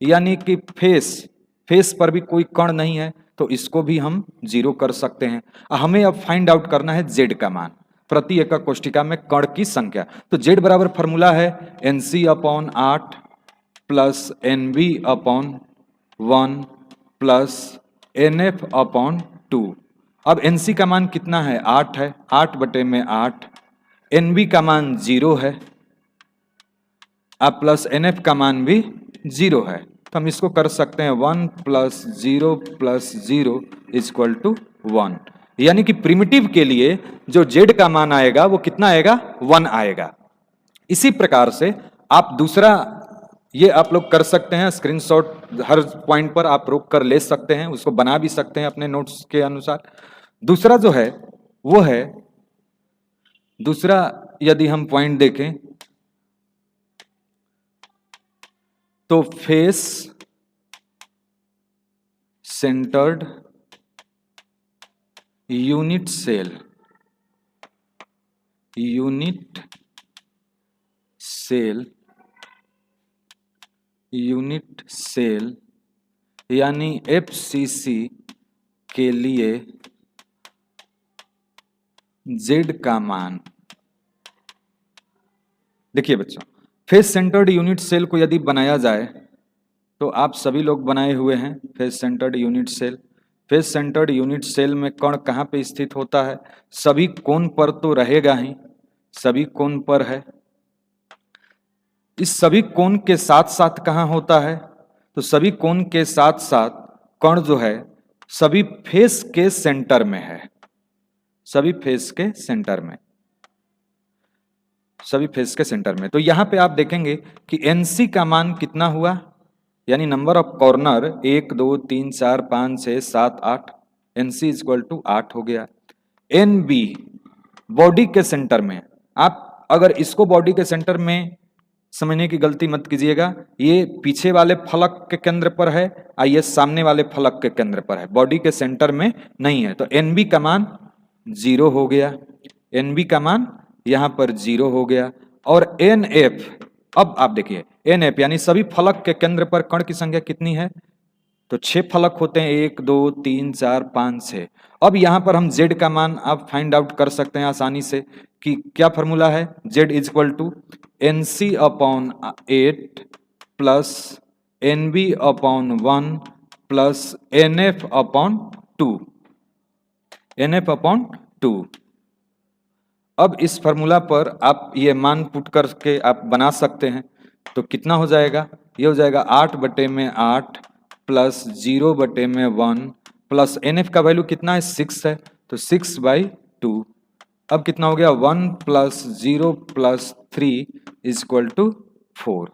यानी कि फेस पर भी कोई कण नहीं है तो इसको भी हम 0 कर सकते हैं। हमें अब फाइंड आउट करना है Z का मान, प्रति एकक कोष्ठिका में कण की संख्या। तो Z बराबर फॉर्मूला है NC upon 8 plus NB upon 1 plus NF upon 2। अब NC का मान कितना है? 8 है, 8 बटे में 8। NB का मान 0 है, अब प्लस NF का मान भी 0 है, तो हम इसको कर सकते हैं 1 प्लस 0 प्लस 0 इक्वल टू 1। यानी कि प्रिमिटिव के लिए जो Z का मान आएगा वो कितना आएगा? 1 आएगा। इसी प्रकार से आप दूसरा ये आप लोग कर सकते हैं, स्क्रीनशॉट हर पॉइंट पर आप रोक कर ले सकते हैं, उसको बना भी सकते हैं अपने नोट्स के अनुसार। दूसरा जो है वो है, दूसरा यदि हम पॉइंट देखें तो face centred unit cell, unit cell यानी FCC के लिए Z का मान। देखिए बच्चों, फेस सेंटर्ड यूनिट सेल को यदि बनाया जाए तो आप सभी लोग बनाए हुए हैं face centred unit cell. Face centred unit cell में कण कहाँ पे स्थित होता है? सभी कोण पर तो रहेगा ही, सभी कोण पर है। इस सभी कोण के साथ साथ कहाँ होता है? तो सभी कोण के साथ साथ कण जो है सभी फेस के सेंटर में है, सभी फेस के सेंटर में, सभी फेस के सेंटर में। तो यहां पे आप देखेंगे कि NC का मान कितना हुआ, यानी number of corner 1 2 3 4 5 6 7 8, NC equal to 8 हो गया। NB बॉडी के सेंटर में, आप अगर इसको बॉडी के सेंटर में समझने की गलती मत कीजिएगा, ये पीछे वाले फलक के केंद्र पर है और ये सामने वाले फलक के केंद्र पर है, बॉडी के सेंटर में नहीं है। तो NB का मान 0 हो गया, NB का मान यहां पर 0 हो गया। और NF, अब आप देखिए NF यानी सभी फलक के केंद्र पर कण की संख्या कितनी है? तो 6 फलक होते हैं, 1 2 3 4 5 6। अब यहां पर हम Z का मान आप फाइंड आउट कर सकते हैं आसानी से कि क्या फॉर्मूला है? Z equal to NC upon 8 plus NB upon 1 plus NF upon 2, NF upon 2। अब इस फॉर्मूला पर आप ये मान पुट करके आप बना सकते हैं, तो कितना हो जाएगा? ये हो जाएगा 8 बटे में 8 प्लस 0 बटे में 1 प्लस NF का वैल्यू कितना है? 6 है, तो 6/2। अब कितना हो गया? 1 प्लस 0 प्लस 3 इक्वल टू 4।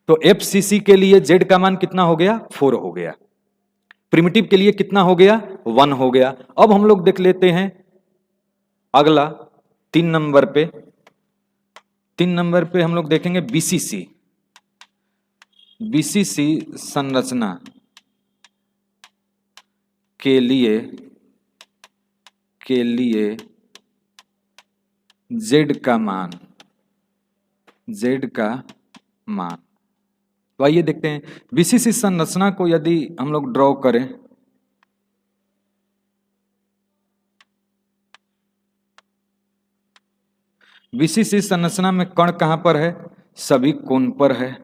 तो FCC के लिए Z का मान कितना हो गया? 4 हो गया। प्रिमिटिव के लिए कितना हो गया? 1 हो गया। अब हम लोग देख लेते हैं अगला 3 नंबर पे। 3 नंबर पे हम लोग देखेंगे BCC। BCC संरचना के लिए Z का मान, Z का मान। तो आइए देखते हैं BCC संरचना को यदि हम लोग ड्रॉ करें, BCC संरचना में कण कहां पर है? सभी कोण पर है,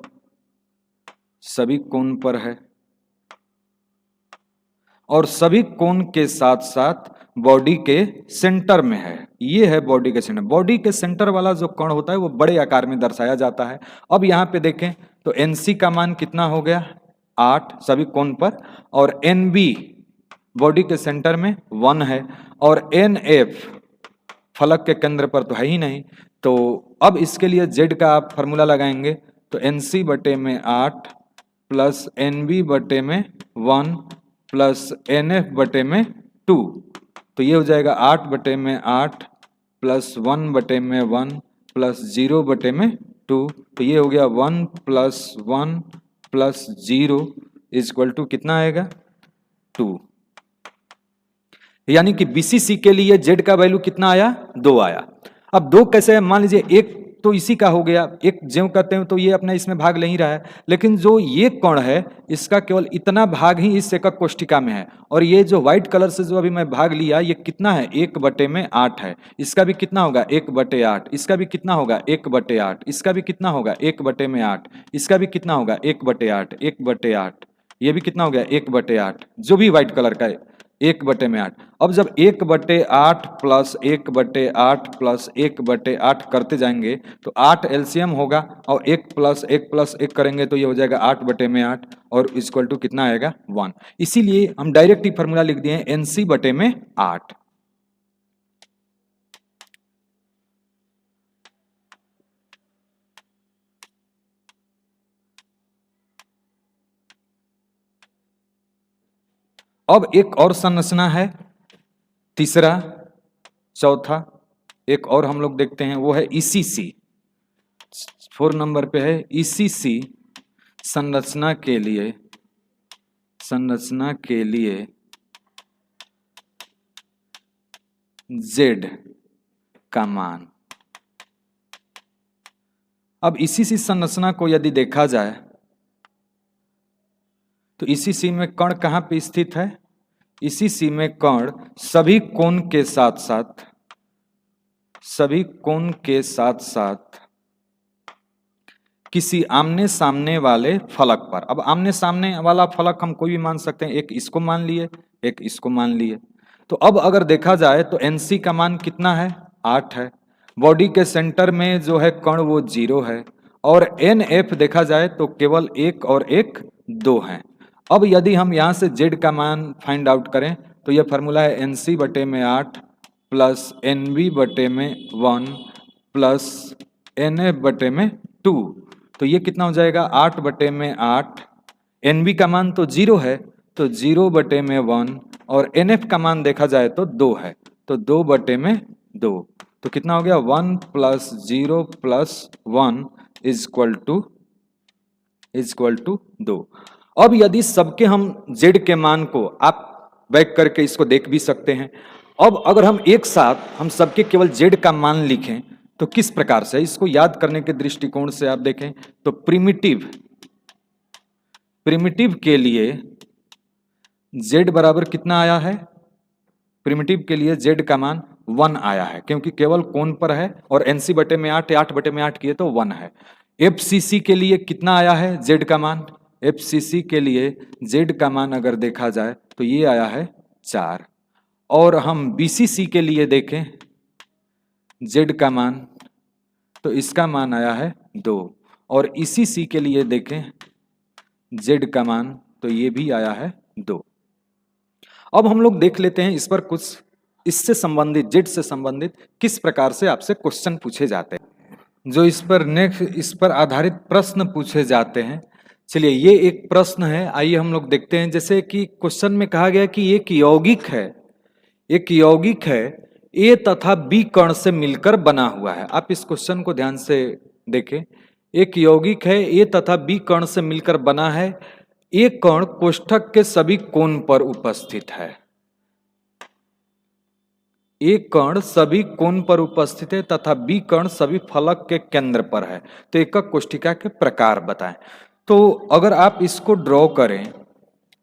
सभी कोण पर है। और सभी कोण के साथ साथ बॉडी के सेंटर में है। ये है बॉडी के सेंटर। बॉडी के सेंटर वाला जो कण होता है वो बड़े आकार में दर्शाया जाता है। अब यहाँ पे देखें तो एनसी का मान कितना हो गया 8 सभी कोण पर, और एनबी बॉडी के सेंटर में 1 है, और एनएफ फलक के केंद्र पर तो है ही नहीं। तो अब इसके लिए जेड का आप फॉर्मूला लगाएंगे तो एनसी बटे में 8 प्लस एनबी बटे में 1 प्लस एनएफ बटे में 2, तो ये हो जाएगा 8 बटे में 8 प्लस 1 बटे में 1 प्लस 0 बटे में 2, तो ये हो गया 1 plus 1 plus 0 is equal to कितना आएगा 2। यानी कि बीसीसी के लिए जेड का वैल्यू कितना आया 2 आया। अब 2 कैसे है, मान लीजिए एक तो इसी का हो गया, एक ज्यों कहते हैं तो ये अपना इसमें भाग ले ही रहा है, लेकिन जो ये कण है इसका केवल इतना भाग ही इस एकक कोष्ठिका में है, और ये जो व्हाइट कलर से जो अभी मैं भाग लिया ये कितना है 1 बटे में 8 है, इसका भी कितना होगा 1 बटे 8, इसका भी कितना होगा 1 बटे 8, इसका भी कितना होगा 1 बटे में 8, इसका भी कितना होगा 1 बटे 8, 1 बटे 8, ये भी कितना हो गया 1 बटे 8, जो भी व्हाइट कलर का है 1 बटे में 8। अब जब 1 बटे 8 प्लस 1 बटे 8 प्लस 1 बटे 8 करते जाएंगे तो 8 एलसीएम होगा, और 1 प्लस 1 करेंगे तो ये हो जाएगा 8 बटे में 8, और इक्वल टू कितना आएगा 1। इसीलिए हम डायरेक्ट ही फॉर्मूला लिख दिए एनसी बटे में 8। अब एक और संरचना है, तीसरा चौथा एक और हम लोग देखते हैं, वो है ईसीसी। 4 नंबर पे है ईसीसी। संरचना के लिए जेड का मान। अब ईसीसी संरचना को यदि देखा जाए तो ईसीसी में कण कहां पे स्थित है, ईसीसी में कण सभी कोण के साथ किसी आमने सामने वाले फलक पर। अब आमने सामने वाला फलक हम कोई भी मान सकते हैं, एक इसको मान लिए एक इसको मान लिए। तो अब अगर देखा जाए तो एनसी का मान कितना है 8 है, बॉडी के सेंटर में जो है कण वो 0 है, और एन एफ देखा जाए तो केवल 1 और 1 2 है। अब यदि हम यहाँ से जेड का मान फाइंड आउट करें तो यह फॉर्मूला है एनसी बटे में 8 प्लस एनबी बटे में 1 प्लस एन एफ बटे में 2, तो ये कितना हो जाएगा 8 बटे में 8, एनबी का मान तो 0 है तो 0 बटे में 1, और एनएफ का मान देखा जाए तो 2 है तो 2 बटे में 2, तो कितना हो गया 1 plus 0 plus 1 is equal to 2। अब यदि सबके हम जेड के मान को आप बैक करके इसको देख भी सकते हैं। अब अगर हम एक साथ हम सबके केवल जेड का मान लिखें तो किस प्रकार से, इसको याद करने के दृष्टिकोण से आप देखें तो प्रिमिटिव के लिए z बराबर कितना आया है, प्रिमिटिव के लिए z का मान 1 आया है, क्योंकि केवल कोण पर है, और एनसी बटे में 8 8 बटे में 8 किए तो 1 है। एफसीसी के लिए कितना आया है z का मान, एफसीसी के लिए z का मान अगर देखा जाए तो ये आया है 4, और हम बीसीसी के लिए देखें z का मान तो इसका मान आया है 2, और ईसीसी के लिए देखें z का मान तो ये भी आया है 2। अब हम लोग देख लेते हैं इस पर कुछ इससे संबंधित जेड से संबंधित किस प्रकार से आपसे क्वेश्चन पूछे जाते हैं, जो इस पर आधारित प्रश्न पूछे जाते हैं। चलिए ये एक प्रश्न है, आइए हम लोग देखते हैं। जैसे कि क्वेश्चन में कहा गया कि एक यौगिक है ए तथा बी कण से मिलकर बना हुआ है। आप इस क्वेश्चन को ध्यान से देखें। एक यौगिक है ए तथा बी कण से मिलकर बना है, एक कण कोष्ठक के सभी कोण पर उपस्थित है। एक कण सभी कोण पर उपस्थित है तथा बी कण सभी फलक के केंद्र पर है। तो एकक कोष्ठिका के प्रकार बताएं। तो अगर आप इसको ड्रॉ करें,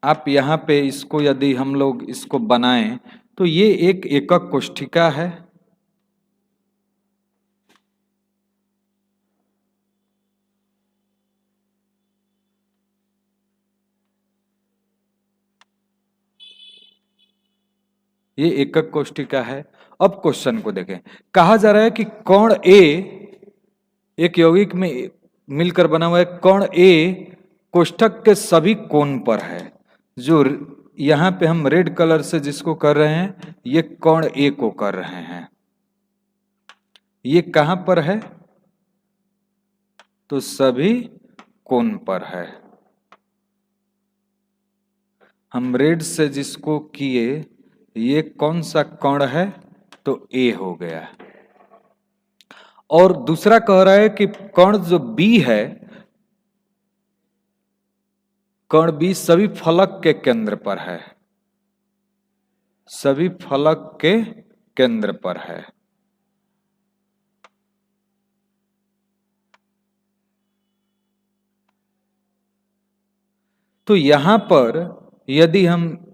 आप यहाँ पे इसको यदि हम लोग इसको बनाएं तो ये एक एकक कोष्ठिका है। ये एकक कोष्ठिका है। अब क्वेश्चन को देखें, कहा जा रहा है कि कोण ए, एक यौगिक में मिलकर बना हुआ है, कोण ए कोष्ठक के सभी कोण पर है। जो यहां पे हम रेड कलर से जिसको कर रहे हैं, ये कोण ए को कर रहे हैं। ये कहां पर है? तो सभी कोण पर है। हम रेड से जिसको किए, ये कौन सा कोण है? तो ए हो गया। और दूसरा कह रहा है कि कोण जो बी है, कोण बी सभी फलक के केंद्र पर है, सभी फलक के केंद्र पर है। तो यहां पर यदि हम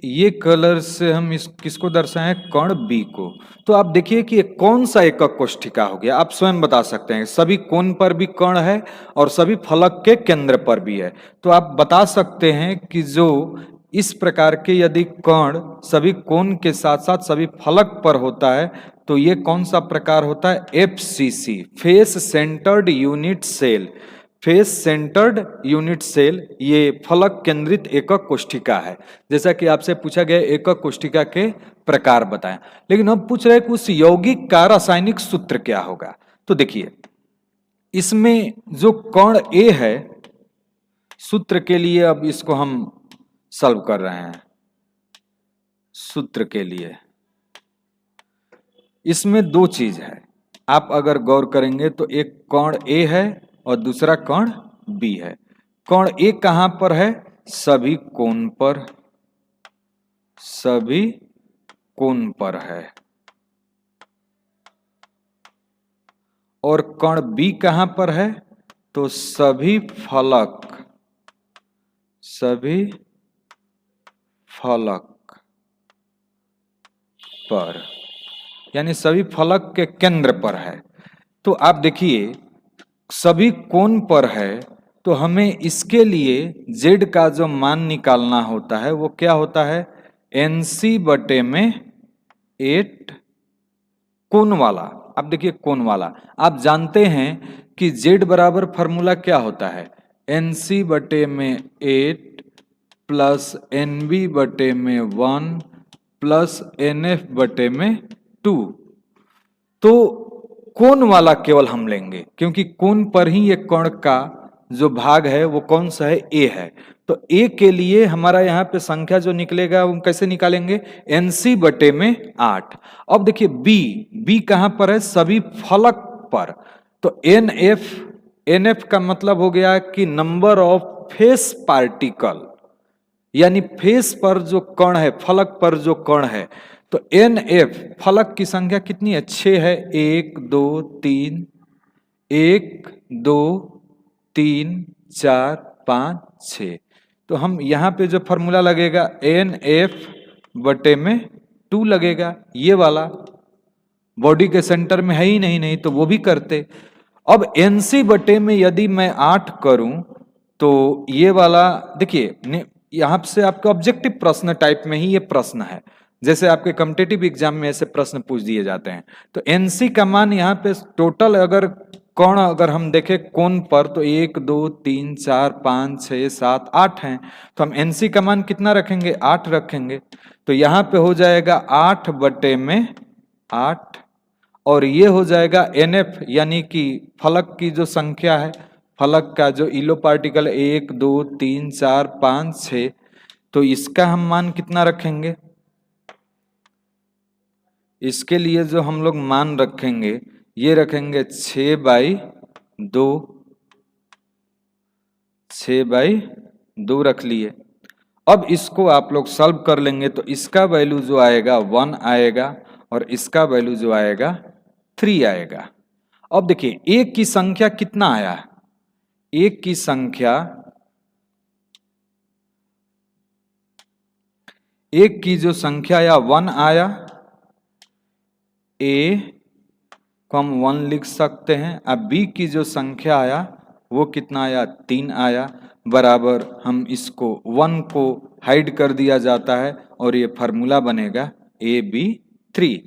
ये कलर से हम इस किसको दर्शाएं, कण बी को, तो आप देखिए कि ये कौन सा एकक कोष्ठिका हो गया। आप स्वयं बता सकते हैं, सभी कोण पर भी कण है और सभी फलक के केंद्र पर भी है। तो आप बता सकते हैं कि जो इस प्रकार के यदि कण सभी कोण के साथ साथ सभी फलक पर होता है, तो ये कौन सा प्रकार होता है? FCC, face centred unit cell. Face centred unit cell ये फलक केंद्रित एकक कोष्ठिका है। जैसा कि आपसे पूछा गया एकक कोष्ठिका के प्रकार बताएं, लेकिन अब पूछ रहे हैं कि उस यौगिक का रासायनिक सूत्र क्या होगा। तो देखिए, इसमें जो कोण ए है, सूत्र के लिए अब इसको हम सॉल्व कर रहे हैं। सूत्र के लिए इसमें दो चीज है, आप अगर गौर करेंगे तो एक कोण ए है और दूसरा कोण बी है। कोण ए कहां पर है? सभी कोण पर, सभी कोण पर है। और कोण बी कहां पर है? तो सभी फलक, सभी फलक पर, यानी सभी फलक के केंद्र पर है। तो आप देखिए, सभी कोण पर है, तो हमें इसके लिए z का जो मान निकालना होता है वो क्या होता है? NC बटे में 8 कोण वाला। अब देखिए कोण वाला, आप जानते हैं कि z बराबर फॉर्मूला क्या होता है? NC बटे में 8 प्लस NB बटे में 1 प्लस NF बटे में 2। तो कोण वाला केवल हम लेंगे, क्योंकि कोण पर ही ये कोण का जो भाग है वो कौन सा है? ए है। तो ए के लिए हमारा यहाँ पे संख्या जो निकलेगा वो कैसे निकालेंगे? NC बटे में 8। अब देखिए बी कहां पर है? सभी फलक पर। तो NF का मतलब हो गया कि नंबर ऑफ फेस पार्टिकल, यानी फेस पर जो कण है, फलक पर जो कण है। तो NF फलक की संख्या कितनी है? 6 है। 1 2 3, 1 2 3 4 5 6। तो हम यहाँ पे जो फॉर्मूला लगेगा NF बटे में 2 लगेगा। ये वाला बॉडी के सेंटर में है ही नहीं तो वो भी करते। अब NC बटे में यदि मैं 8 करूं तो ये वाला देखिए, यहाँ से आपका ऑब्जेक्टिव प्रश्न टाइप में ही ये प्रश्न है, जैसे आपके कॉम्पिटिटिव एग्जाम में ऐसे प्रश्न पूछ दिए जाते हैं। तो NC का मान यहाँ पे टोटल अगर कोण अगर हम देखें कोण पर, तो 1 2 3 4 5 6 7 8 हैं। तो हम NC का मान कितना रखेंगे? 8 रखेंगे। तो यहाँ पे हो जाएगा 8 बटे में 8, और ये हो जाएगा NF, यानी कि फलक की जो संख्या है, फलक का जो इलो पार्टिकल 1 2 3 4 5 6, तो इसका हम मान कितना रखेंगे? इसके लिए जो हम लोग मान रखेंगे, ये रखेंगे 6/2, 6/2 रख लिए। अब इसको आप लोग सॉल्व कर लेंगे तो इसका वैल्यू जो आएगा 1 आएगा और इसका वैल्यू जो आएगा 3 आएगा। अब देखिए एक की संख्या कितना आया? एक की संख्या, एक की जो संख्या आया 1 आया, ए को हम 1 लिख सकते हैं। अब बी की जो संख्या आया वो कितना आया? 3 आया, बराबर हम इसको 1 को हाइड कर दिया जाता है और ये फार्मूला बनेगा AB3।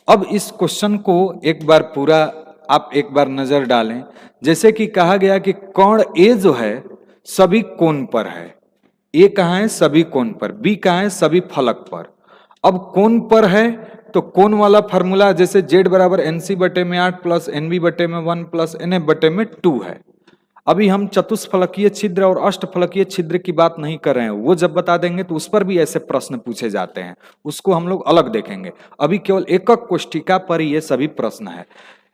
अब इस क्वेश्चन को एक बार पूरा आप एक बार नजर डालें। जैसे कि कहा गया कि कण ए जो है सभी कोण पर है। ए कहाँ है? सभी कोण पर। बी कहाँ है? सभी फलक पर। अब कोण पर है तो कोण वाला फॉर्मूला जैसे z बराबर एनसी बटे में 8 प्लस एनबी बटे में 1 प्लस एनएफ बटे में 2 है। अभी हम चतुष्फलकीय छिद्र और अष्टफलकीय छिद्र की बात नहीं कर रहे हैं, वो जब बता देंगे तो उस पर भी ऐसे प्रश्न पूछे जाते हैं, उसको हम लोग अलग देखेंगे। अभी केवल एकक कोष्ठिका पर ये सभी प्रश्न है।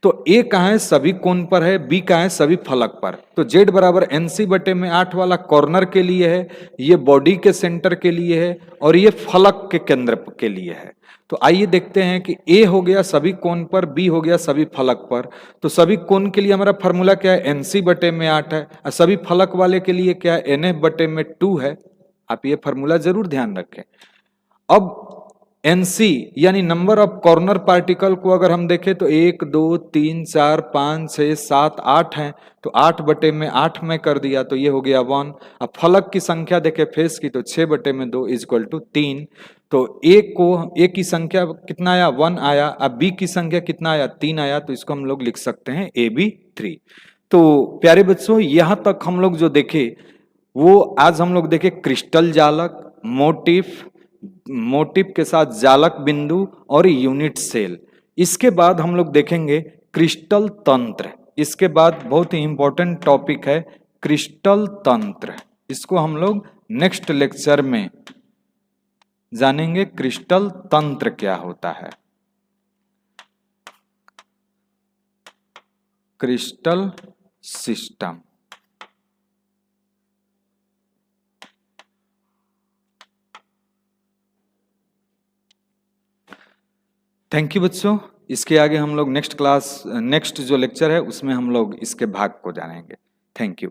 तो ए कहाँ है? सभी कोण पर है। बी कहाँ है? सभी फलक पर। तो z बराबर एनसी बटे में 8 वाला कॉर्नर के लिए है, ये बॉडी के सेंटर के लिए है और ये फलक के केंद्र के लिए है। तो आइए देखते हैं कि ए हो गया सभी कोण पर, बी हो गया सभी फलक पर। तो सभी कोण के लिए हमारा फॉर्मूला क्या है? एनसी बटे में 8 है और सभी फलक वाले के लिए क्या है? एनएफ बटे में 2 है। आप ये फॉर्मूला जरूर ध्यान रखें। अब एनसी यानी नंबर ऑफ कॉर्नर पार्टिकल को अगर हम देखें तो 1 2 3 4 5 6 7 8 हैं, तो 8 बटे में 8 में कर दिया तो ये हो गया 1। अब फलक की संख्या देखें फेस की तो 6 बटे में 2 इक्वल टू 3। तो ए की संख्या कितना आया? 1 आया। अब बी की संख्या कितना आया? 3 आया। तो इसको हम लोग लिख सकते हैं AB3। तो प्यारे बच्चों यहां तक हम लोग जो देखे वो आज हम लोग देखे क्रिस्टल जालक, मोटिफ के साथ जालक बिंदु और यूनिट सेल। इसके बाद हम लोग देखेंगे क्रिस्टल तंत्र। इसके बाद बहुत ही इंपॉर्टेंट टॉपिक है क्रिस्टल तंत्र। इसको हम लोग नेक्स्ट लेक्चर में जानेंगे क्रिस्टल तंत्र क्या होता है। Crystal system. थैंक यू बच्चों। इसके आगे हम लोग नेक्स्ट जो लेक्चर है उसमें हम लोग इसके भाग को जानेंगे। Thank you.